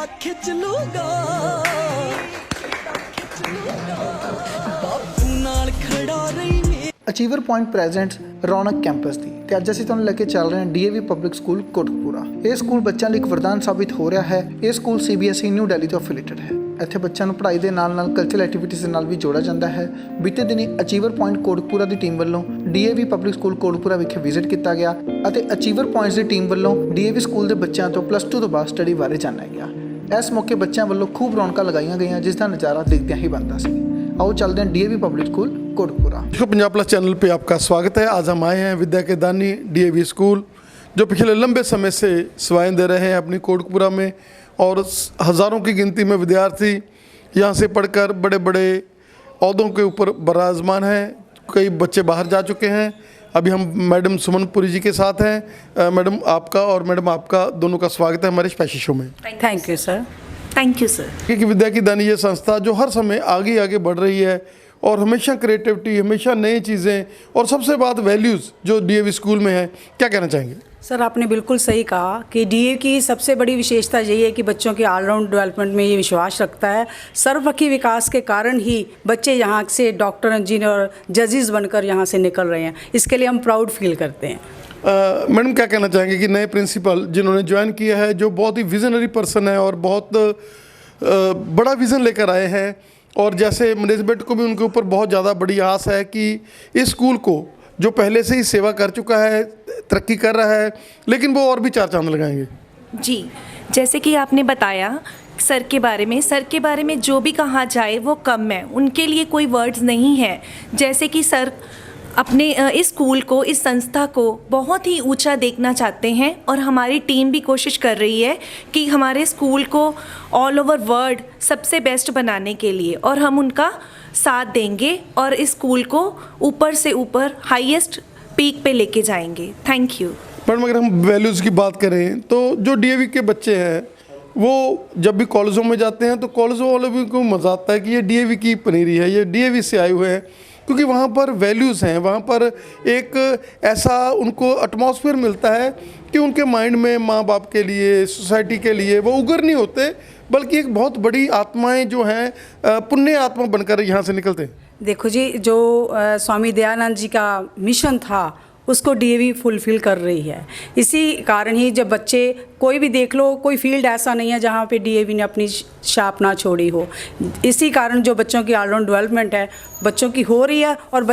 खिंडा खिंच लूगा बापू नाल खड़ा रही। ਅਚੀਵਰ ਪੁਆਇੰਟ ਪ੍ਰੈਜ਼ੈਂਟਸ ਰੌਣਕ ਕੈਂਪਸ ਦੀ ਤੇ ਅੱਜ ਅਸੀਂ ਤੁਹਾਨੂੰ ਲੈ ਕੇ ਚੱਲ ਰਹੇ ਹਾਂ ਡੀਏਵੀ ਪਬਲਿਕ ਸਕੂਲ ਕੋਟਕਪੂਰਾ। ਇਹ ਸਕੂਲ ਬੱਚਿਆਂ ਲਈ ਇੱਕ ਵਰਦਾਨ ਸਾਬਿਤ ਹੋ ਰਿਹਾ ਹੈ। ਇਹ ਸਕੂਲ ਸੀਬੀਐਸਈ ਨਿਊ ਦਿੱਲੀ ਤੋਂ ਐਫੀਲੀਏਟਡ ਹੈ। ਇੱਥੇ ਬੱਚਿਆਂ ਨੂੰ ਪੜ੍ਹਾਈ ਦੇ ਨਾਲ ਨਾਲ ਕਲਚਰਲ ਐਕਟੀਵਿਟੀਜ਼ ਦੇ ਨਾਲ ਵੀ ਜੋੜਿਆ ਜਾਂਦਾ ਹੈ। ਬੀਤੇ ਦਿਨੀ ਅਚੀਵਰ ਪੁਆਇੰਟ ਕੋਟਕਪੂਰਾ ਦੀ ਟੀਮ ਵੱਲੋਂ ਡੀਏਵੀ ਪਬਲਿਕ ਸਕੂਲ ਕੋਟਕਪੂਰਾ ਵਿਖੇ ਵਿਜ਼ਿਟ ਕੀਤਾ ਗਿਆ ਅਤੇ ਅਚੀਵਰ ਪੁਆਇੰਟਸ ਦੀ ਟੀਮ ਵੱਲੋਂ ਡੀਏਵੀ ਸਕੂਲ ਦੇ ਬੱਚਿਆਂ ਤੋਂ +2 ਤੋਂ ਬਾਅਦ ਸਟੱਡੀ ਬਾਰੇ ਜਾਣਿਆ ਗਿਆ। ਇਸ ਮੌਕੇ ਬੱਚਿਆਂ ਵੱਲੋਂ ਖੂਬ ਰੌਣਕਾਂ ਲਗਾਈਆਂ ਗਈਆਂ ਜਿਸ ਦਾ ਨਜ਼ਾਰਾ ਦੇਖਦਿਆਂ ਹੀ बनता ਸੀ। आओ चलते हैं DAV public school Kotkapura. Punjab plus channel पे आपका स्वागत है। आज हम आए हैं विद्या के दानी डीएवी स्कूल जो पिछले लंबे समय से सेवाएं दे रहे हैं अपनी कोटकपूरा में और हज़ारों की गिनती में विद्यार्थी यहाँ से पढ़कर बड़े बड़े ओहदों के ऊपर बराजमान हैं। कई बच्चे बाहर जा चुके हैं। अभी हम मैडम सुमनपुरी जी के साथ हैं। मैडम आपका और मैडम आपका दोनों का स्वागत है हमारे स्पेशल शो में। Thank you sir. Thank you sir. क्योंकि विद्या की दानी ये संस्था जो हर समय आगे आगे बढ़ रही है और हमेशा क्रिएटिविटी, हमेशा नई चीज़ें और सबसे बात वैल्यूज़ जो डीएवी स्कूल में है, क्या कहना चाहेंगे? सर आपने बिल्कुल सही कहा कि डीए की सबसे बड़ी विशेषता यही है कि बच्चों के ऑलराउंड डेवलपमेंट में ये विश्वास रखता है। सर्वमुखी विकास के कारण ही बच्चे यहाँ से डॉक्टर, इंजीनियर और जजेस बनकर यहाँ से निकल रहे हैं। इसके लिए हम प्राउड फील करते हैं। मैडम क्या कहना चाहेंगे कि नए प्रिंसिपल जिन्होंने ज्वाइन किया है जो बहुत ही विजनरी पर्सन है और बहुत बड़ा विज़न लेकर आए हैं और जैसे मैनेजमेंट को भी उनके ऊपर बहुत ज़्यादा बड़ी आस है कि इस स्कूल को जो पहले से ही सेवा कर चुका है, तरक्की कर रहा है, लेकिन वो और भी चार चांद लगाएंगे। जी, जैसे कि आपने बताया सर के बारे में जो भी कहा जाए वो कम है। उनके लिए कोई वर्ड्स नहीं है। जैसे कि सर अपने इस स्कूल को, इस संस्था को बहुत ही ऊंचा देखना चाहते हैं और हमारी टीम भी कोशिश कर रही है कि हमारे स्कूल को ऑल ओवर वर्ल्ड सबसे बेस्ट बनाने के लिए, और हम उनका साथ देंगे और इस स्कूल को ऊपर से ऊपर हाईएस्ट पीक पे लेके जाएंगे। Thank you. मैडम अगर हम वैल्यूज़ की बात करें तो जो डीएवी के बच्चे हैं वो जब भी कॉलेजों में जाते हैं तो कॉलेजों वालों भी को मज़ा आता है कि ये डीएवी की पनीरी है, ये डीएवी से आए हुए हैं, क्योंकि वहाँ पर वैल्यूज़ हैं, वहाँ पर एक ऐसा उनको एटमॉस्फेयर मिलता है कि उनके माइंड में माँ बाप के लिए, सोसाइटी के लिए वो उगर नहीं होते, बल्कि एक बहुत बड़ी आत्माएं जो हैं पुण्य आत्मा बनकर यहाँ से निकलते हैं। देखो जी, जो स्वामी दयानंद जी का मिशन था उसको डीएवी फुलफ़िल कर रही है। इसी कारण ही जब बच्चे कोई भी देख लो, कोई फील्ड ऐसा नहीं है जहाँ पे डीएवी ने अपनी छाप ना छोड़ी हो। इसी कारण जो बच्चों की ऑलराउंड डेवलपमेंट है बच्चों की हो रही है और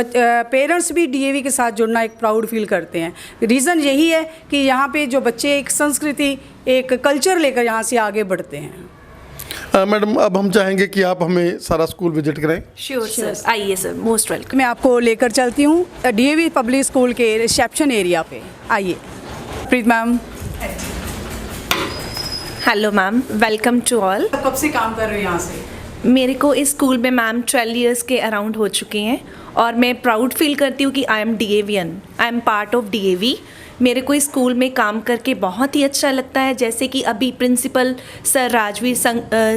पेरेंट्स भी डीएवी के साथ जुड़ना एक प्राउड फील करते हैं। रीज़न यही है कि यहाँ पे जो बच्चे एक संस्कृति, एक कल्चर लेकर यहाँ से आगे बढ़ते हैं। मैडम अब हम चाहेंगे कि आप हमें सारा स्कूल विजिट करें। श्योर सर, आइए सर, मोस्ट वेलकम। मैं आपको लेकर चलती हूँ डीएवी पब्लिक स्कूल के रिसेप्शन एरिया पे। आइए Preet ma'am. Hello ma'am, welcome to all. कब से काम कर रहे हो यहाँ से? मेरे को इस स्कूल में मैम 12 इयर्स के अराउंड हो चुके हैं और मैं प्राउड फील करती हूँ कि I am DAVian, I am part of DAV. मेरे को इस स्कूल में काम करके बहुत ही अच्छा लगता है। जैसे कि अभी प्रिंसिपल सर राजवीर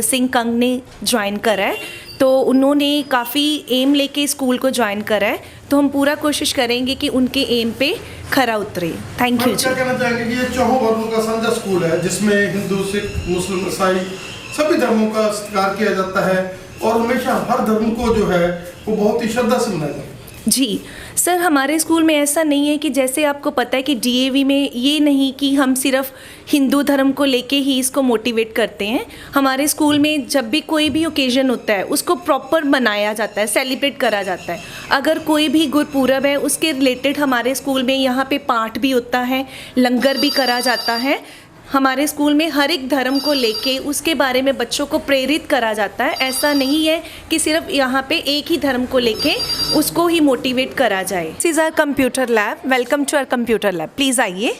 सिंह कंग ने ज्वाइन करा है, तो उन्होंने काफ़ी एम लेके स्कूल को ज्वाइन करा है, तो हम पूरा कोशिश करेंगे कि उनके एम पे खरा उतरे। थैंक यू जी। क्या कहना चाहेंगे कि ये चौहों वर्गों का साझा स्कूल है जिसमें हिंदू, सिख, मुस्लिम, ईसाई सभी धर्मों का सत्कार किया जाता है और हमेशा हर धर्म को जो है वो बहुत ही श्रद्धा से मनाया जाता है। जी सर, हमारे स्कूल में ऐसा नहीं है कि जैसे आपको पता है कि डीएवी में ये नहीं कि हम सिर्फ हिंदू धर्म को लेके ही इसको मोटिवेट करते हैं। हमारे स्कूल में जब भी कोई भी ओकेजन होता है उसको प्रॉपर मनाया जाता है, सेलिब्रेट करा जाता है। अगर कोई भी गुरपुरब है उसके रिलेटेड हमारे स्कूल में यहाँ पे पाठ भी होता है, लंगर भी करा जाता है। हमारे स्कूल में हर एक धर्म को लेके उसके बारे में बच्चों को प्रेरित करा जाता है। ऐसा नहीं है कि सिर्फ यहाँ पे एक ही धर्म को लेके उसको ही मोटिवेट करा जाए। This is our computer lab. Welcome to our computer lab. Please आइए।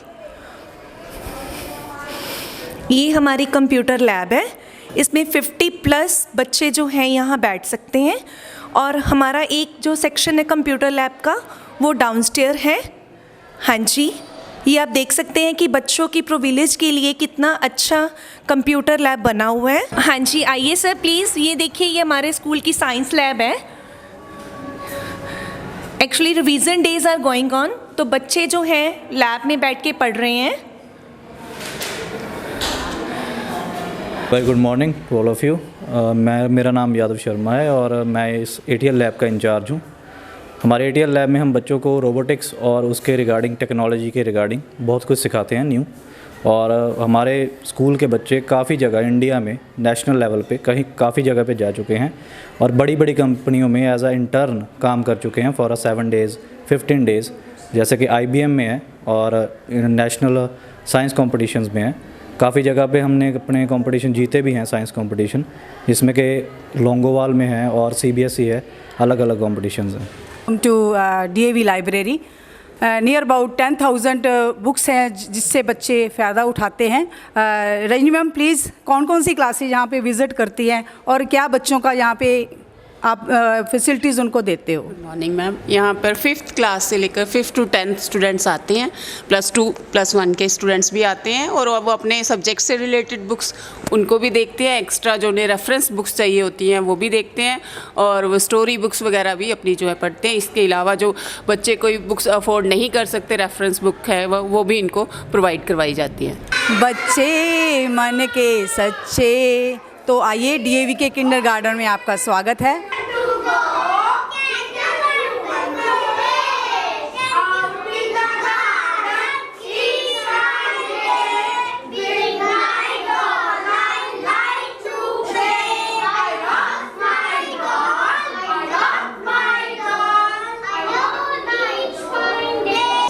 ये हमारी कंप्यूटर लैब है। इसमें 50+ बच्चे जो हैं यहाँ बैठ सकते हैं और हमारा एक जो सेक्शन है कंप्यूटर लैब का वो डाउनस्टेयर है। हाँ जी, ये आप देख सकते हैं कि बच्चों की प्रिविलेज के लिए कितना अच्छा कंप्यूटर लैब बना हुआ है। हाँ जी, आइए सर प्लीज़। ये देखिए, ये हमारे स्कूल की साइंस लैब है। Actually revision days are going on, तो बच्चे जो हैं लैब में बैठ के पढ़ रहे हैं। Very good morning to all of you. मेरा नाम यादव शर्मा है और मैं इस ATL लैब का इंचार्ज हूँ। हमारे ATL लैब में हम बच्चों को रोबोटिक्स और उसके रिगार्डिंग, टेक्नोलॉजी के रिगार्डिंग बहुत कुछ सिखाते हैं न्यू। और हमारे स्कूल के बच्चे काफ़ी जगह इंडिया में नेशनल लेवल पे काफ़ी जगह पे जा चुके हैं और बड़ी बड़ी कंपनियों में एज अ इंटर्न काम कर चुके हैं फॉर 7 डेज़ 15 डेज़, जैसे कि IBM में है और नेशनल साइंस कॉम्पिटिशन्स में है। काफ़ी जगह पे हमने अपने कंपटीशन जीते भी हैं, साइंस कंपटीशन, जिसमें कि लोंगोवाल में है और CBSE है, अलग अलग कॉम्पिटिशन्स हैं। To DAV library near about 10,000 books हैं जिससे बच्चे फ़ायदा उठाते हैं। रजनी मैम प्लीज़ कौन कौन सी क्लासेज यहाँ पे विज़िट करती हैं और क्या बच्चों का यहाँ पे आप फैसिलिटीज़ उनको देते हो? मॉर्निंग मैम, यहाँ पर 5th क्लास से लेकर 5th to 10th स्टूडेंट्स आते हैं, +2 +1 के स्टूडेंट्स भी आते हैं और वो अपने सब्जेक्ट से रिलेटेड बुक्स उनको भी देखते हैं। एक्स्ट्रा जो उन्हें रेफरेंस बुक्स चाहिए होती हैं वो भी देखते हैं और वो स्टोरी बुक्स वगैरह भी अपनी जो है पढ़ते हैं। इसके अलावा जो बच्चे कोई बुक्स अफोर्ड नहीं कर सकते, रेफरेंस बुक है वो भी इनको प्रोवाइड करवाई जाती हैं। बच्चे मन के सच्चे, तो आइए DAV के किंडरगार्टन में आपका स्वागत है।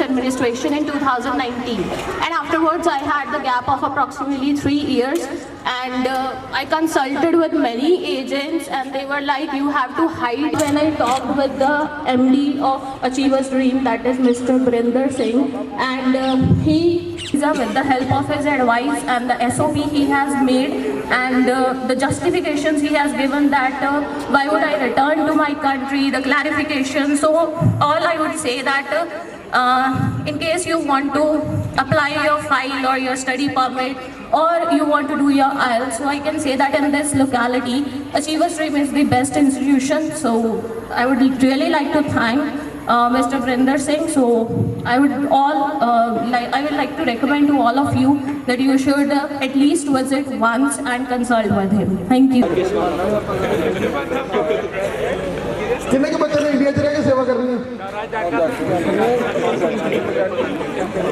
Administration in 2019, and afterwards I had the gap of approximately 3 years, and I consulted with many agents and they were like, you have to hide. When I talked with the MD of Achievers Dream, that is Mr. Barinder Singh, and he with the help of his advice and the SOP he has made and the justifications he has given, that why would I return to my country, the clarification. So all I would say that in case you want to apply your file or your study permit or you want to do your IELTS, so I can say that in this locality Achievers Dream is the best institution. So I would really like to thank Mr. Barinder Singh. So I would like to recommend to all of you that you should at least visit once and consult with him. Thank you. कितने के बच्चे ने India च रह के सेवा करनी है?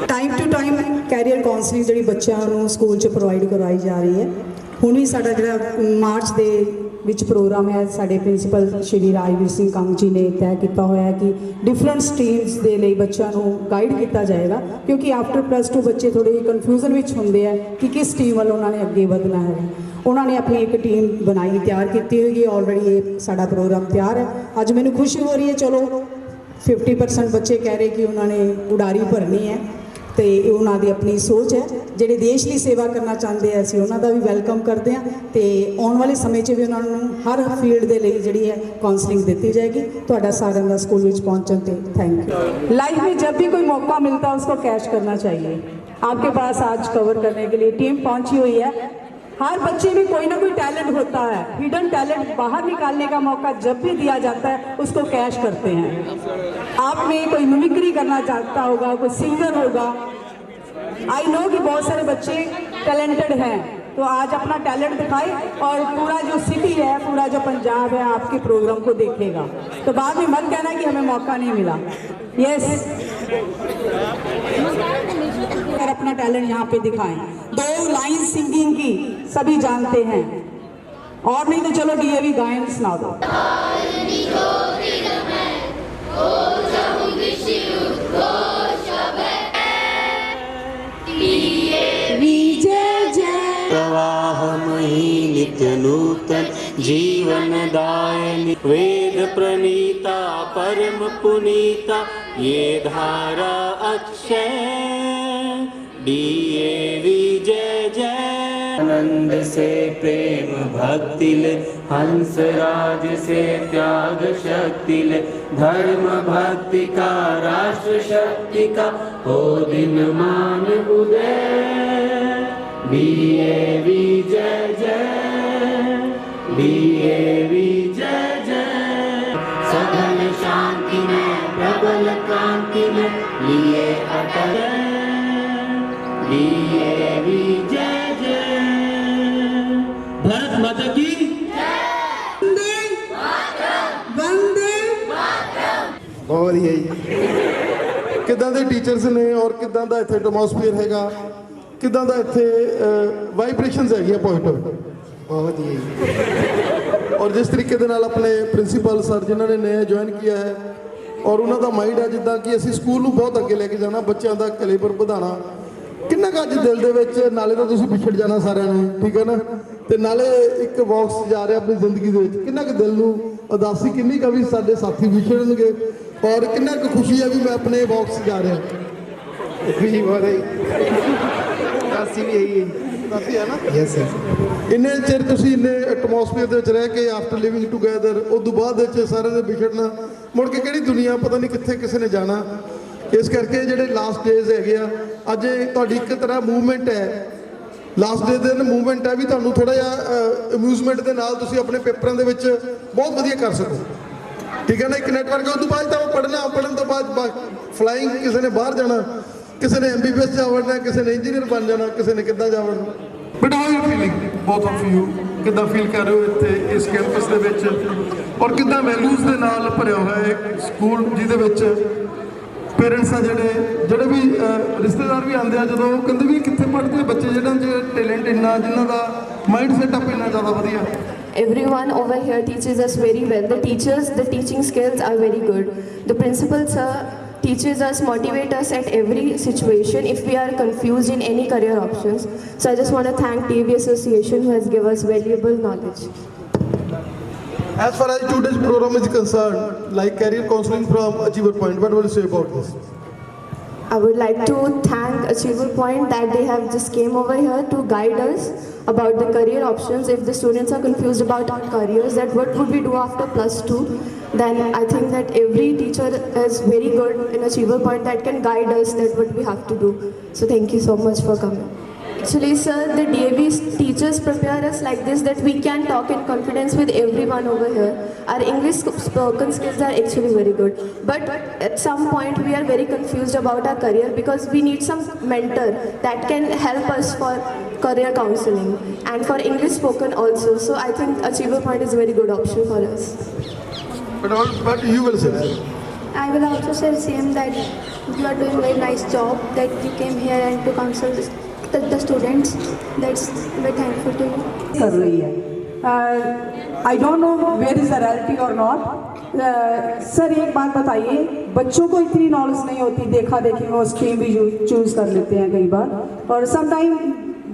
Time to time career counselling ਜਿਹੜੀ ਬੱਚਿਆਂ ਨੂੰ ਸਕੂਲ 'ਚ ਪ੍ਰੋਵਾਈਡ ਕਰਵਾਈ ਜਾ ਰਹੀ ਹੈ। ਹੁਣ ਵੀ ਸਾਡਾ ਜਿਹੜਾ ਮਾਰਚ ਦੇ ਵਿੱਚ ਪ੍ਰੋਗਰਾਮ ਹੈ, ਸਾਡੇ ਪ੍ਰਿੰਸੀਪਲ ਸ਼੍ਰੀ ਰਾਜਵੀਰ ਸਿੰਘ ਕੰਗ ਜੀ ਨੇ ਤੈਅ ਕੀਤਾ ਹੋਇਆ ਹੈ ਕਿ ਡਿਫਰੈਂਟ ਸਟਰੀਮਸ ਦੇ ਲਈ ਬੱਚਿਆਂ ਨੂੰ ਗਾਈਡ ਕੀਤਾ ਜਾਏਗਾ, ਕਿਉਂਕਿ ਆਫਟਰ +2 ਬੱਚੇ ਥੋੜੇ ਕਨਫਿਊਜ਼ਨ ਵਿੱਚ ਹੁੰਦੇ ਆ ਕਿ ਕਿਸ ਸਟਰੀਮ ਵੱਲ ਉਹਨਾਂ ਨੇ ਅੱਗੇ ਵਧਣਾ ਹੈ। ਉਹਨਾਂ ਨੇ ਆਪਣੀ ਇੱਕ ਟੀਮ ਬਣਾਈ, ਤਿਆਰ ਕੀਤੀ ਹੋਈ ਹੈ। ਆਲਰੇਡੀ ਇਹ ਸਾਡਾ ਪ੍ਰੋਗਰਾਮ ਤਿਆਰ ਹੈ। ਅੱਜ ਮੈਨੂੰ ਖੁਸ਼ੀ ਹੋ ਰਹੀ ਹੈ, ਚਲੋ 50% ਬੱਚੇ ਕਹਿ ਰਹੇ ਕਿ ਉਹਨਾਂ ਨੇ ਉਡਾਰੀ ਭਰਨੀ ਹੈ ਤੇ ਉਹਨਾਂ ਦੀ ਆਪਣੀ ਸੋਚ ਹੈ। ਜਿਹੜੇ ਦੇਸ਼ ਲਈ ਸੇਵਾ ਕਰਨਾ ਚਾਹੁੰਦੇ ਆ ਅਸੀਂ ਉਹਨਾਂ ਦਾ ਵੀ ਵੈਲਕਮ ਕਰਦੇ ਹਾਂ ਤੇ ਆਉਣ ਵਾਲੇ ਸਮੇਂ 'ਚ ਵੀ ਉਹਨਾਂ ਨੂੰ ਹਰ ਫੀਲਡ ਦੇ ਲਈ ਜਿਹੜੀ ਹੈ काउंसलिंग ਦਿੱਤੀ ਜਾएगी। ਤੁਹਾਡਾ ਸਾਰਿਆਂ ਦਾ ਸਕੂਲ ਵਿੱਚ ਪਹੁੰਚਣ ਤੇ थैंक यू। लाइफ में जब भी कोई मौका मिलता है उसको कैच करना चाहिए। आपके पास आज कवर करने के लिए टीम पहुंची हुई है। हर बच्चे में कोई ना कोई टैलेंट होता है, हिडन टैलेंट बाहर निकालने का मौका जब भी दिया जाता है उसको कैच करते हैं। आप में कोई मिमिक्री करना चाहता होगा, कोई सिंगर होगा, आई नो कि बहुत सारे बच्चे टैलेंटेड हैं, तो आज अपना टैलेंट दिखाए और पूरा जो सिटी है, पूरा जो पंजाब है आपके प्रोग्राम को देखेगा। तो बाद में मत कहना कि हमें मौका नहीं मिला। यस, और अपना टैलेंट यहाँ पे दिखाएं। 2 लाइन सिंगिंग की सभी जानते हैं, और नहीं तो चलो DAV गायन सुना दो। प्रवाहमयी नित्य नूतन जीवन दायिनी, वेद प्रणीता परम पुनीता, ये धारा अक्षय DAV जय जय। आनंद से प्रेम भक्ति ले, हंस राज से त्याग शक्ति ले, धर्म भक्ति का राष्ट्र शक्ति का हो दिन मान उदय। DAV जय जय, DAV जय जय। सघन शांति में प्रबल क्रांति में लिए अटल, DAV जय जय। भारत माता की ਬਹੁਤ ਹੀ ਹੈ ਜੀ। ਕਿੱਦਾਂ ਦੇ ਟੀਚਰਸ ਨੇ ਔਰ ਕਿੱਦਾਂ ਦਾ ਇੱਥੇ ਐਟਮੋਸਫੀਅਰ ਹੈਗਾ, ਕਿੱਦਾਂ ਦਾ ਇੱਥੇ ਵਾਈਬ੍ਰੇਸ਼ਨਸ ਹੈਗੀਆਂ ਪੋਜ਼ਿਟਿਵ, ਬਹੁਤ ਹੀ ਹੈ ਜੀ। ਔਰ ਜਿਸ ਤਰੀਕੇ ਦੇ ਨਾਲ ਆਪਣੇ ਪ੍ਰਿੰਸੀਪਲ ਸਰ ਜਿਨ੍ਹਾਂ ਨੇ ਨया ਜੁਆਇਨ ਕੀਤਾ ਹੈ ਔਰ ਉਹਨਾਂ ਦਾ ਮਾਈਂਡ ਹੈ ਜਿੱਦਾਂ ਕਿ ਅਸੀਂ ਸਕੂਲ ਨੂੰ ਬਹੁਤ ਅੱਗੇ ਲੈ ਕੇ ਜਾਣਾ, ਬੱਚਿਆਂ ਦਾ ਕੈਲੀਬਰ ਵਧਾਉਣਾ, ਕਿੰਨਾ ਕੁ ਅੱਜ ਦਿਲ ਦੇ ਵਿੱਚ, ਨਾਲੇ ਤਾਂ ਤੁਸੀਂ ਵਿਛੜ ਜਾਣਾ ਸਾਰਿਆਂ ਨੇ, ਠੀਕ ਹੈ ਨਾ, ਤੇ ਨਾਲੇ ਇੱਕ ਬਾਕਸ ਜਾ ਰਿਹਾ ਆਪਣੀ ਜ਼ਿੰਦਗੀ ਦੇ ਵਿੱਚ, ਕਿੰਨਾ ਕੁ ਦਿਲ ਨੂੰ ਉਦਾਸੀ, ਕਿੰਨੀ ਕੁ ਵੀ ਸਾਡੇ ਸਾਥੀ ਵਿਛੜਨਗੇ ਔਰ ਕਿੰਨਾ ਕੁ ਖੁਸ਼ੀ ਹੈ ਵੀ ਮੈਂ ਆਪਣੇ ਬਾਕਸ ਜਾ ਰਿਹਾ। ਖੁਸ਼ੀ ਬਹੁਤ ਹੈ, ਉਦਾਸੀ ਵੀ ਇਹੀ ਹੈ, ਉਦਾਸੀ ਹੈ ਨਾ। Yes sir. ਇੰਨੇ ਚਿਰ ਤੁਸੀਂ ਇੰਨੇ ਐਟਮੋਸਫੀਅਰ ਦੇ ਵਿੱਚ ਰਹਿ ਕੇ ਆਫਟਰ ਲਿਵਿੰਗ ਟੂਗੈਦਰ, ਉਸ ਤੋਂ ਬਾਅਦ ਵਿੱਚ ਸਾਰਿਆਂ ਦੇ ਵਿਛੜਨਾ, ਮੁੜ ਕੇ ਕਿਹੜੀ ਦੁਨੀਆ, ਪਤਾ ਨਹੀਂ ਕਿੱਥੇ ਕਿਸੇ ਨੇ ਜਾਣਾ। ਇਸ ਕਰਕੇ ਜਿਹੜੇ ਲਾਸਟ ਡੇਜ਼ ਹੈਗੇ ਆ, ਅੱਜ ਤੁਹਾਡੀ ਇੱਕ ਤਰ੍ਹਾਂ ਮੂਵਮੈਂਟ ਹੈ, ਲਾਸਟ ਡੇ ਦੇ ਮੂਵਮੈਂਟ ਹੈ ਵੀ ਤੁਹਾਨੂੰ ਥੋੜਾ ਜਿਹਾ ਅਮਿਊਜ਼ਮੈਂਟ ਦੇ ਨਾਲ ਤੁਸੀਂ ਆਪਣੇ ਪੇਪਰਾਂ ਦੇ ਵਿੱਚ ਬਹੁਤ ਵਧੀਆ ਕਰ ਸਕੋ, ਠੀਕ ਹੈ ਨਾ। ਇੱਕ ਨੈਟਵਰਕ ਉਸ ਤੋਂ ਬਾਅਦ ਤਾਂ ਪੜ੍ਹਨਾ, ਪੜ੍ਹਨ ਤੋਂ ਬਾਅਦ ਫਲਾਈਂਗ, ਕਿਸੇ ਨੇ ਬਾਹਰ ਜਾਣਾ, ਕਿਸੇ ਨੇ MBBS ਜਾ ਵੜਨਾ, ਕਿਸੇ ਨੇ ਇੰਜੀਨੀਅਰ ਬਣ ਜਾਣਾ, ਕਿਸੇ ਨੇ ਕਿੱਦਾਂ ਜਾ ਵੜਨਾ। But how you feeling, both of you, ਕਿੱਦਾਂ ਫੀਲ ਕਰ ਰਹੇ ਹੋ ਇੱਥੇ ਇਸ ਕੈਂਪਸ ਦੇ ਵਿੱਚ, ਔਰ ਕਿੱਦਾਂ ਵੈਲਿਊਜ਼ ਦੇ ਨਾਲ ਭਰਿਆ ਹੋਇਆ ਹੈ ਸਕੂਲ, ਜਿਹਦੇ ਵਿੱਚ ਪੇਰੈਂਟਸ ਆ ਜਿਹੜੇ ਵੀ ਰਿਸ਼ਤੇਦਾਰ ਵੀ ਆਉਂਦੇ ਆ, ਜਦੋਂ ਉਹ ਕਹਿੰਦੇ ਵੀ ਕਿੱਥੇ ਪੜ੍ਹਦੇ ਬੱਚੇ ਜਿਹਨਾਂ 'ਚ ਟੈਲੈਂਟ ਇੰਨਾ, ਜਿਨ੍ਹਾਂ ਦਾ ਮਾਈਂਡ ਸੈਟਅਪ ਇੰਨਾ ਜ਼ਿਆਦਾ ਵਧੀਆ। Everyone over here teaches us very well. The teachers, the teaching skills are very good. The principal sir teaches us, motivate us at every situation if we are confused in any career options. So I just want to thank TV Association who has given us valuable knowledge. As far as today's program is concerned, like career counseling from Achiever Point, what will you say about this? I would like to thank Achiever Point that they have just came over here to guide us about the career options. If the students are confused about our careers, that what would we do after +2, then I think that every teacher is very good in Achiever Point that can guide us that what we have to do. So thank you so much for coming. Actually, sir, the DAV teachers prepare us like this, that we can talk in confidence with everyone over here. Our English spoken skills are actually very good. But at some point, we are very confused about our career because we need some mentor that can help us for career counseling and for English spoken also. So I think Achiever Point is a very good option for us. But you will say that. I will also say same, that you are doing a very nice job, that you came here and to counsel the students. That's very thankful to you. कर रही है। I don't know where is the reality or not. Sir एक बात बताइए, बच्चों को इतनी knowledge नहीं होती, देखा देखी में वो स्ट्रीम भी चूज़ कर लेते हैं कई बार, और समटाइम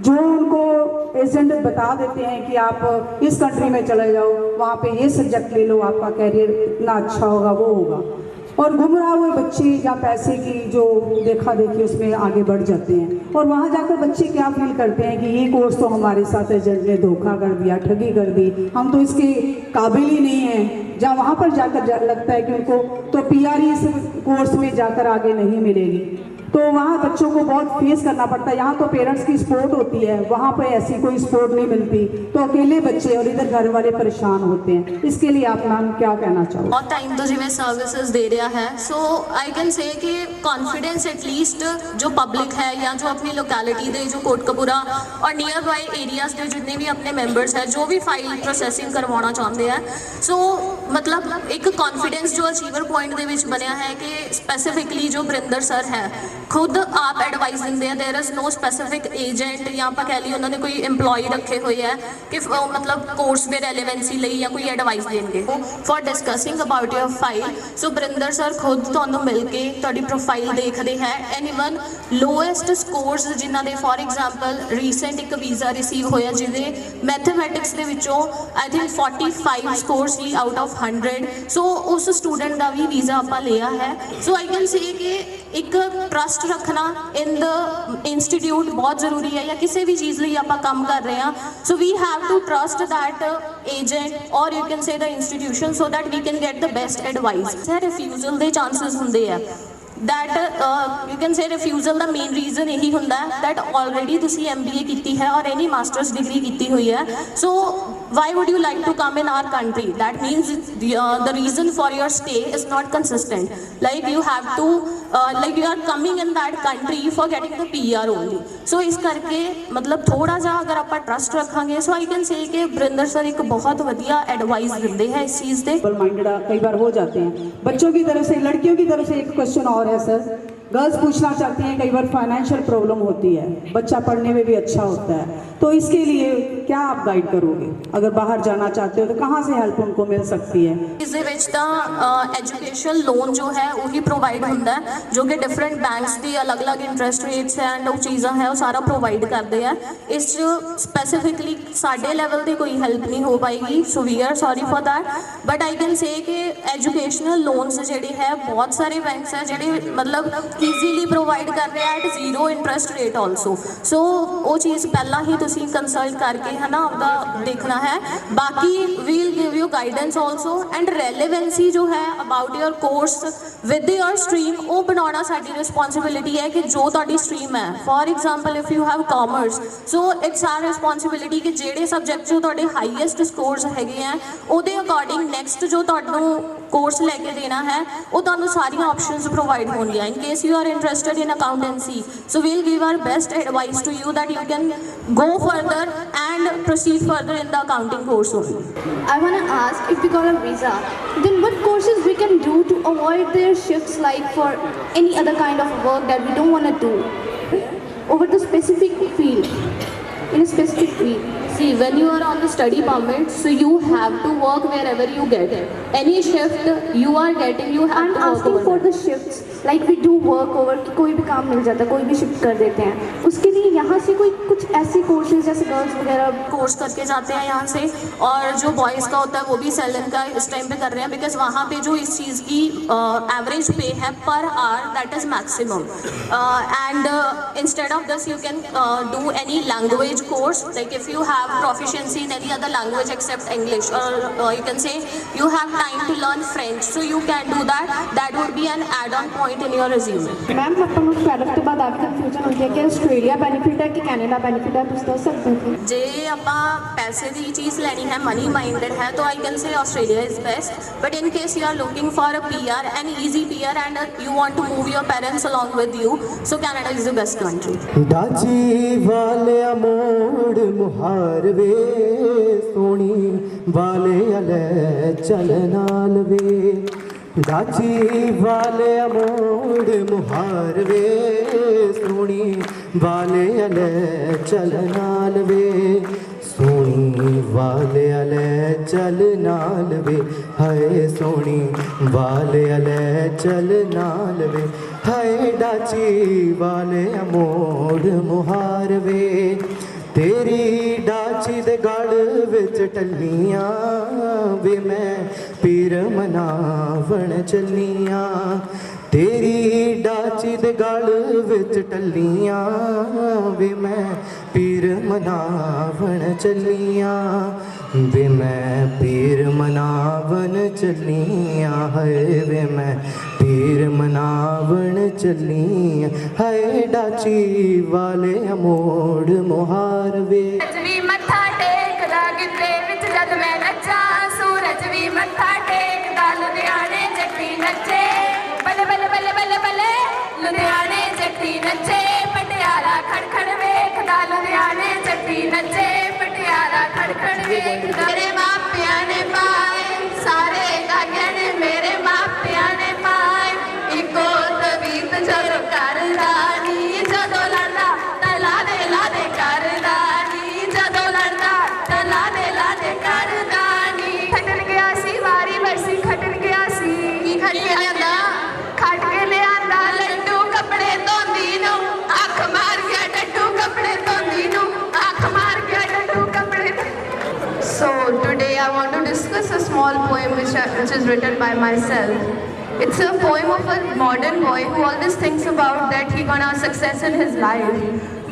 जो उनको एजेंट बता देते हैं कि आप इस कंट्री में चले जाओ, वहाँ पे ये सब्जेक्ट ले लो, आपका कैरियर इतना अच्छा होगा, वो होगा, और गुमराह हुए बच्चे या पैसे की जो देखा देखी उसमें आगे बढ़ जाते हैं, और वहाँ जाकर बच्चे क्या फील करते हैं कि ये कोर्स तो हमारे साथ एजेंट ने धोखा कर दिया, ठगी कर दी, हम तो इसके काबिल ही नहीं हैं। जहाँ वहाँ पर जाकर लगता है कि उनको तो PRE इस कोर्स में जाकर आगे नहीं मिलेगी, तो वहाँ बच्चों को बहुत फेस करना पड़ता है। यहाँ तो पेरेंट्स की सपोर्ट होती है, वहाँ पर ऐसी कोई सपोर्ट नहीं मिलती, तो अकेले बच्चे और इधर घर वाले परेशान होते हैं। इसके लिए आप मैम क्या कहना चाहोगे? बहुत टाइम तो जिम्मे सर्विसेज दे रहा है, सो आई कैन से कि कॉन्फिडेंस एटलीस्ट जो पब्लिक है या जो अपनी लोकेलिटी दे, जो कोटकपुरा और नियर बाय एरियाज के जितने भी अपने मैंबर्स है, जो भी फाइल प्रोसैसिंग करवाना चाहते हैं, सो मतलब एक कॉन्फिडेंस जो अचीवर पॉइंट के बनया है कि स्पैसीफिकली जो बरिंदर सर है खुद आप एडवाइस देंगे हैं, there is no specific agent या आप कह लीए उन्होंने कोई एम्पलॉय रखे हुए है कि मतलब कोर्स में रेलीवेंसी ਲਈ या कोई एडवाइस देंगे for discussing about your file. So Barinder sir खुद ਤੁਹਾਨੂੰ मिल के ਤੁਹਾਡੀ प्रोफाइल देखते हैं एंड इवन लोएस्ट स्कोर्स जिन्हों के फॉर एग्जाम्पल रीसेंट एक वीज़ा रिसीव होया जिहदे मैथमैटिक्स के विचों I think 45 scores he out of 100, सो उस स्टूडेंट का भी वीज़ा आप लिया है। सो आई कैन से कि एक ट्रस्ट रखना इन द इंस्टीट्यूट बहुत जरूरी है, या किसी भी चीज़ लिए आप काम कर रहे हैं, so we have to trust that agent और you can say the institution so that we can get the best advice. Refusal के चांसेस होंगे है that you can say refusal का मेन रीजन यही होंगे दैट ऑलरेडी तुसी MBA की है और एनी मास्टर्स डिग्री की हुई है, सो why would you like to come in our country? That means the reason for your stay is not consistent, like you have to like you are coming in that country for getting the PR only, ਸੋ ਇਸ ਕਰਕੇ ਮਤਲਬ ਥੋੜਾ ਜਿਹਾ ਅਗਰ ਆਪਾਂ trust ਰੱਖਾਂਗੇ, ਸੋ ਆਈ can say ਕਿ Varinder sir ਇੱਕ ਬਹੁਤ ਵਧੀਆ एडवाइस ਦਿੰਦੇ हैं इस चीज़ पे। माइंडेड कई बार हो जाते हैं। बच्चों की तरफ से, लड़कियों की तरफ से एक क्वेश्चन और है सर, गर्ल्स पूछना चाहती हैं, कई बार फाइनेंशियल प्रॉब्लम होती है, बच्चा पढ़ने में भी अच्छा होता है, तो इसके लिए क्या आप गाइड करोगे? अगर बाहर जाना चाहते हो तो कहाँ से हेल्प उनको मिल सकती है? ਇਸ ਦੇ ਵਿੱਚ ਤਾਂ ਐਜੂਕੇਸ਼ਨ ਲੋਨ ਜੋ ਹੈ ਉਹੀ ਪ੍ਰੋਵਾਈਡ ਹੁੰਦਾ ਹੈ, ਜੋ ਕਿ ਡਿਫਰੈਂਟ ਬੈਂਕਸ ਦੀ ਅਲੱਗ-ਅਲੱਗ ਇੰਟਰਸਟ ਰੇਟਸ ਐਂਡ ਉਹ ਚੀਜ਼ਾਂ ਹੈ ਉਹ ਸਾਰਾ ਪ੍ਰੋਵਾਈਡ ਕਰਦੇ ਆ। ਇਸ 'ਚ ਸਪੈਸੀਫਿਕਲੀ ਸਾਡੇ ਲੈਵਲ ਤੇ ਕੋਈ ਹੈਲਪ ਨਹੀਂ ਹੋ ਪਾਏਗੀ, so we are sorry for that, but I can say ਕਿ ਐਜੂਕੇਸ਼ਨਲ ਲੋਨਸ ਜਿਹੜੇ ਹੈ ਬਹੁਤ ਸਾਰੇ ਬੈਂਕਸ ਹੈ ਜਿਹੜੇ ਮਤਲਬ ਈਜ਼ੀਲੀ ਪ੍ਰੋਵਾਈਡ ਕਰ ਰਹੇ at zero interest rate also. So ਉਹ ਚੀਜ਼ ਪਹਿਲਾਂ ਹੀ ਤੁਸੀਂ ਕੰਸਲਟ ਕਰਕੇ ਹੈ ਨਾ ਆਪਦਾ ਦੇਖਣਾ ਹੈ। ਬਾਕੀ we'll give you guidance also and relevancy ਜੋ ਹੈ about your course with your stream, ਉਹ ਬਣਾਉਣਾ ਸਾਡੀ ਰਿਸਪੌਂਸਿਬਿਲਿਟੀ ਹੈ ਕਿ ਜੋ ਤੁਹਾਡੀ ਸਟਰੀਮ ਹੈ। For example if you have commerce, so it's our responsibility ਕਿ ਜਿਹੜੇ ਸਬਜੈਕਟ 'ਚ ਤੁਹਾਡੇ ਹਾਈਐਸਟ ਸਕੋਰਸ ਹੈਗੇ ਆ ਉਹਦੇ ਅਕੋਰਡਿੰਗ ਨੈਕਸਟ ਜੋ ਤੁਹਾਨੂੰ ਕੋਰਸ ਲੈ ਕੇ ਦੇਣਾ ਹੈ ਉਹ ਤੁਹਾਨੂੰ ਸਾਰੀਆਂ ਆਪਸ਼ਨਸ ਪ੍ਰੋਵਾਈਡ ਹੋਣਗੀਆਂ। In case you are interested in accountancy, so we'll give our best advice to you that you can go further and proceed further in the accounting course only. I want to ask, if we got a visa, then what courses we can do to avoid their shifts, like for any other kind of work that we don't want to do over the specific field, in a specific field? See, when you are on the study permit, so you have to work wherever you get it. Any shift you are getting, you have to work asking over for there. the shifts, like we do work over कि कोई भी काम मिल जाता है, कोई भी shift कर देते हैं, उसके लिए यहाँ से कोई कुछ ऐसे कोर्सेज जैसे गर्ल्स वगैरह कोर्स करके जाते हैं यहाँ से, और जो बॉयज़ का होता है वो भी सेलन का इस टाइम पे कर रहे हैं, बिकॉज वहाँ पे जो इस चीज़ की एवरेज पे है per hour that is maximum. And instead of this you can do any language course, like if you have proficiency in any other language except English, or you can say you have time to learn French, so you can do that. That would be an add-on point in your resume. Ma'am ਆਪਾਂ ਨੂੰ 12th ਤੋਂ ਬਾਅਦ ਆਪ confusion ਹੁੰਦੀ ਹੈ ਕਿ Australia benefit ਹੈ ਕਿ ਕੈਨੇਡਾ ਬੈਨੀਫਿਟ ਹੈ, ਤੁਸੀਂ ਦੱਸ ਸਕਦੇ ਹੋ? ਜੇ ਆਪਾਂ ਪੈਸੇ ਦੀ ਚੀਜ਼ ਲੈਣੀ ਹੈ, ਮਨੀ ਮਾਈਂਡਡ ਹੈ, ਤਾਂ I can say Australia is best, but in case you are looking for a PR, an easy PR, and you want to move your parents along with you, so Canada is the best country. ਡਾਚੀ ਵਾਲਿਆ ਮੋੜ ਮੁਹਾਰ ਵੇ ਸੋਣੀ ਵਾਲਿਆ ਲੈ ਚੱਲ ਨਾਲ ਵੇ, ਡਾਚੀ ਵਾਲਿਆ ਮੋੜ ਮੁਹਾਰ ਵੇ ਸੋਣੀ ਵਾਲਿਆ ਲੈ ਚੱਲ ਨਾਲ ਵੇ, ਸੋਣੀ ਵਾਲਿਆ ਲੈ ਚੱਲ ਨਾਲ ਵੇ, ਹਾਏ ਸੋਣੀ ਵਾਲਿਆ ਲੈ ਚੱਲ ਨਾਲ ਵੇ, ਹਾਏ ਡਾਚੀ ਵਾਲਿਆ ਮੋੜ ਮੁਹਾਰ ਵੇ, ਤੇਰੀ ਡਾਚੀ ਦੇ ਗਲ ਵਿੱਚ ਟੱਲੀਆਂ ਵੇ ਮੈਂ ਪੀਰ ਮਨਾਵਣ ਚੱਲੀਆਂ, ਤੇਰੀ ਡਾਚੀ ਦੇ ਗਲ ਵਿੱਚ ਟੱਲੀਆਂ ਵੇ ਮੈਂ ਪੀਰ ਮਨਾਵਣ ਚੱਲੀਆਂ, ਵੇ ਮੈਂ ਪੀਰ ਮਨਾਵਣ ਚੱਲੀਆਂ, ਹਾਏ ਵੇ ਮੈਂ ਪੀਰ ਮਨਾਵਣ ਚੱਲੀਆਂ, ਹਾਏ ਡਾਚੀ ਵਾਲੇ ਮੋੜ ਮੁਹਾਰ ਵੇ। ਸੂਰਜ ਵੀ ਮੱਥਾ ਟੇਕਦਾ ਗਿੱਧੇ ਵਿੱਚ ਜਦ ਮੈਂ ਨੱਚਾਂ, ਸੂਰਜ ਵੀ ਮੱਥਾ ਟੇਕਦਾ ਲੁਧਿਆਣੇ ਜੱਟੀ ਨੱਚੇ, ਬੱਲੇ ਬੱਲੇ ਬੱਲੇ ਬੱਲੇ ਬੱਲੇ ਲੁਧਿਆਣੇ ਜੱਟੀ ਨੱਚੇ, ਪਟਿਆਲਾ ਖੜਖੜ ਵੇਖਦਾ ਲੁਧਿਆਣੇ ਜੱਟੀ ਨੱਚੇ, ਪਟਿਆਲਾ ਖੜਖੜ ਵੇਖਦਾ। ਮੇਰੇ ਮਾਪਿਆਂ ਨੇ ਪਾਏ ਸਾਰੇ ਗਾਗਿਆਂ ਨੇ, ਮੇਰੇ ਮਾਪਿਆਂ ਨੇ ਪਾਏ ਇੱਕੋ ਤਵੀਤ ਜਦੋਂ ਕਰਦਾ ਨੀ, ਜਦੋਂ ਲੜਦਾ ਤਾਂ ਲਾਦੇ ਕਰਦਾ ਨੀ, ਜਦੋਂ ਲੜਦਾ ਤਾਂ ਲਾਦੇ ਕਰਦਾ ਨੀ। ਖੱਟਣ ਗਿਆ ਸੀ ਵਾਰੀ ਵਰਸੀ, ਖੱਟਣ ਗਿਆ ਸੀ, ਕੀ ਖੱਟ ਕੇ ਲਿਆਂਦਾ, ਖੱਟ ਕੇ ਲਿਆਂਦਾ ਲੱਡੂ ਕੱਪੜੇ ਧੋਂਦੀ ਨੂੰ, ਅੱਖ ਮਾਰ ਗਿਆ ਡੱਡੂ ਕੱਪੜੇ ਧੋਂਦੀ ਨੂੰ, ਅੱਖ ਮਾਰ ਗਿਆ ਡੱਡੂ ਕੱਪੜੇ। So today I want to discuss a small poem which is written by myself. It's a poem of a modern boy who always thinks about that he gonna have success in his life,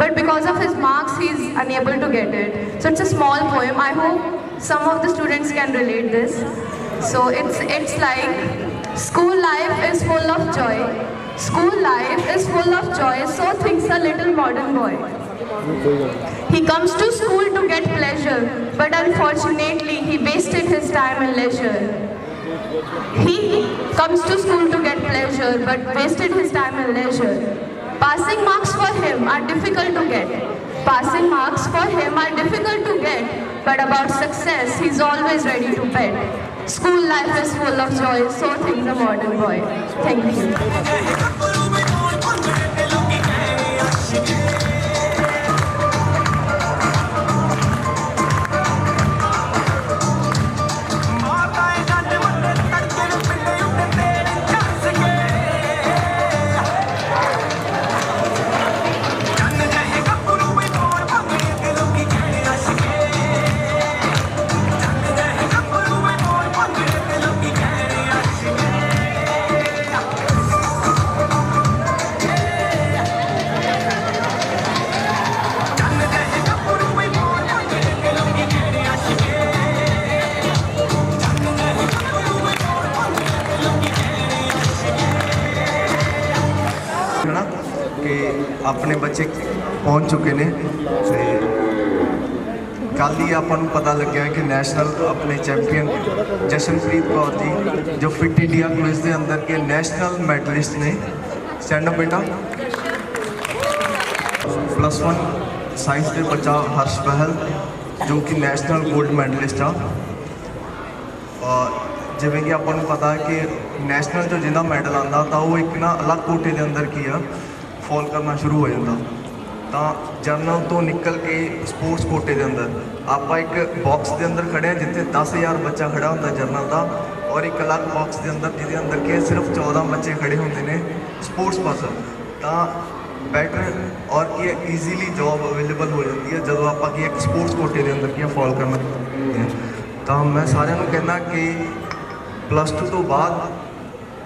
but because of his marks he's unable to get it. So it's a small poem. I hope some of the students can relate this. So it's like, school life is full of joy. School life is full of joy, so thinks a little modern boy. He comes to school to get pleasure, but unfortunately he wasted his time and leisure. He comes to school to get pleasure, but wasted his time and leisure. Passing marks for him are difficult to get. Passing marks for him are difficult to get. But about success, he's always ready to bet. School life is full of joy, so thinks the modern boy. Thank you. है ना कि अपने बच्चे पहुंच चुके ने ते कल ही ਆਪਾਂ ਨੂੰ पता लग्या कि नैशनल अपने चैंपियन जशनप्रीत कौर जी जो फिट इंडिया क्विज के अंदर के नैशनल मेडलिस्ट ने। स्टैंड अप बेटा। +1 साइंस के बच्चा हर्ष बहल जो कि नैशनल गोल्ड मैडलिस्ट आ। जिवें कि ਆਪਾਂ ਨੂੰ पता है कि नैशनल जो जिन्ना मैडल आता तो वो एक ना अलग कोटे के अंदर की फॉल करना शुरू हो जाता। तो जरनल तो निकल के स्पोर्ट्स कोटे के अंदर आप एक बॉक्स के अंदर खड़े हैं जिथे 10,000 बच्चा खड़ा होंगे जरनल का, और एक अलग बॉक्स के अंदर जिसके अंदर के सिर्फ 14 बच्चे खड़े होंगे ने स्पोर्ट्स पर्सन। तो बैटर और कि ईजीली जॉब अवेलेबल हो जाती है जो आप एक स्पोर्ट्स कोटे के अंदर की फॉल करना। तो मैं सारे कहना कि +2 तो बाद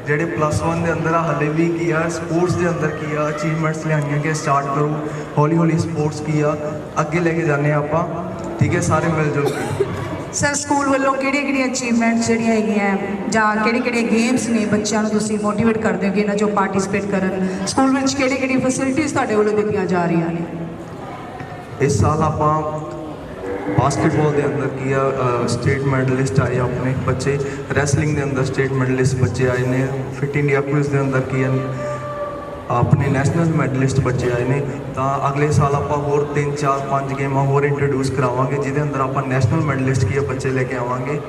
ਜਿਹੜੇ +1 ਦੇ ਅੰਦਰ ਹਲੇ ਵੀ ਕੀ ਆ ਸਪੋਰਟਸ ਦੇ ਅੰਦਰ ਕੀ ਆ ਅਚੀਵਮੈਂਟਸ ਲਿਆਉਣੀਆਂ ਕਿ ਸਟਾਰਟ ਕਰੋ ਹੌਲੀ ਹੌਲੀ ਸਪੋਰਟਸ ਕੀ ਆ ਅੱਗੇ ਲੈ ਕੇ ਜਾਂਦੇ ਆਪਾਂ। ਠੀਕ ਹੈ, ਸਾਰੇ ਮਿਲ ਜੁਲ ਕੇ। ਸਰ ਸਕੂਲ ਵੱਲੋਂ ਕਿਹੜੀਆਂ ਅਚੀਵਮੈਂਟਸ ਜਿਹੜੀਆਂ ਹੈਗੀਆਂ ਜਾਂ ਕਿਹੜੇ ਗੇਮਸ ਨੇ ਬੱਚਿਆਂ ਨੂੰ ਤੁਸੀਂ ਮੋਟੀਵੇਟ ਕਰਦੇ ਹੋ ਕਿ ਇਹਨਾਂ 'ਚੋਂ ਪਾਰਟਿਸਿਪੇਟ ਕਰਨ? ਸਕੂਲ ਵਿੱਚ ਕਿਹੜੀ ਫੈਸਿਲਿਟੀਜ਼ ਤੁਹਾਡੇ ਵੱਲੋਂ ਦਿੱਤੀਆਂ ਜਾ ਰਹੀਆਂ ਨੇ? ਇਸ ਸਾਲ ਆਪਾਂ बास्केटबॉल के अंदर किया स्टेट मेडलिस्ट आए अपने बच्चे, रैसलिंग के अंदर स्टेट मेडलिस्ट बच्चे आए ने, फिट इंडिया क्विज के अंदर किया अपने नैशनल मेडलिस्ट बच्चे आए ने। तो अगले साल आप होर 3 4 5 गेमां होर इंट्रोड्यूस करावांगे जिहदे अंदर आप नैशनल मेडलिस्ट किया बच्चे लेके आवांगे।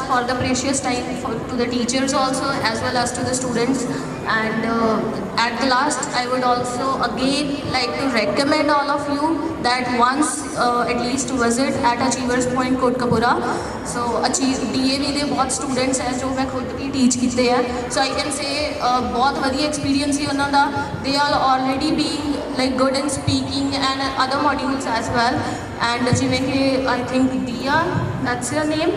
For the precious time to the teachers also as well as to the students, and at the last I would also again like to recommend all of you that once at least visit at Achievers Point Kotkapura. So DAV ਦੇ ਬਹੁਤ students ਹੈ ਜੋ ਮੈਂ ਖੁਦ ਵੀ teach ਕੀਤੇ ਹੈ, so I can say ਬਹੁਤ ਵਧੀਆ ਐਕਸਪੀਰੀਅੰਸ ਹੀ ਉਹਨਾਂ ਦਾ। they are already being like good in speaking and other modules as well, and ਜਿਵੇਂ ਕਿ I think Diya, that's your name,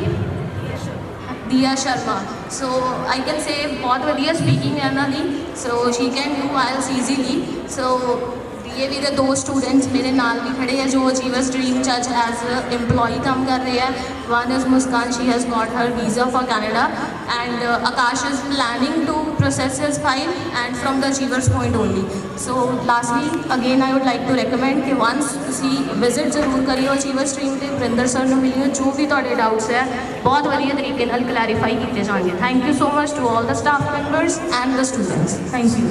Diya Sharma. So I can say बहुत ਵਧੀਆ speaking है ना दी, so she can do IELTS easily. So DAV ਦੇ 2 students ਮੇਰੇ ਨਾਲ ਵੀ ਖੜੇ ਹੈ ਜੋ ਅਚੀਵਰਸ ਡ੍ਰੀਮ ਚ ਅੱਜ ਐਜ਼ EMPLOYEE ਕੰਮ ਕਰ ਰਹੇ ਹੈ। One is Muskan, she has got her visa for Canada, and Akash is planning to process his file and from the achievers point only. So lastly again I would like to recommend कि once ਤੁਸੀਂ visit ਜ਼ਰੂਰ ਕਰਿਓ achievers stream ਤੇ Varinder sir ਨੂੰ ਮਿਲਿਓ, ਜੋ ਵੀ ਤੁਹਾਡੇ doubts ਹੈ ਬਹੁਤ ਵਧੀਆ ਤਰੀਕੇ ਨਾਲ ਕਲੈਰੀਫਾਈ ਕੀਤੇ ਜਾਣਗੇ। Thank you so much to all the staff members and the students. Thank you.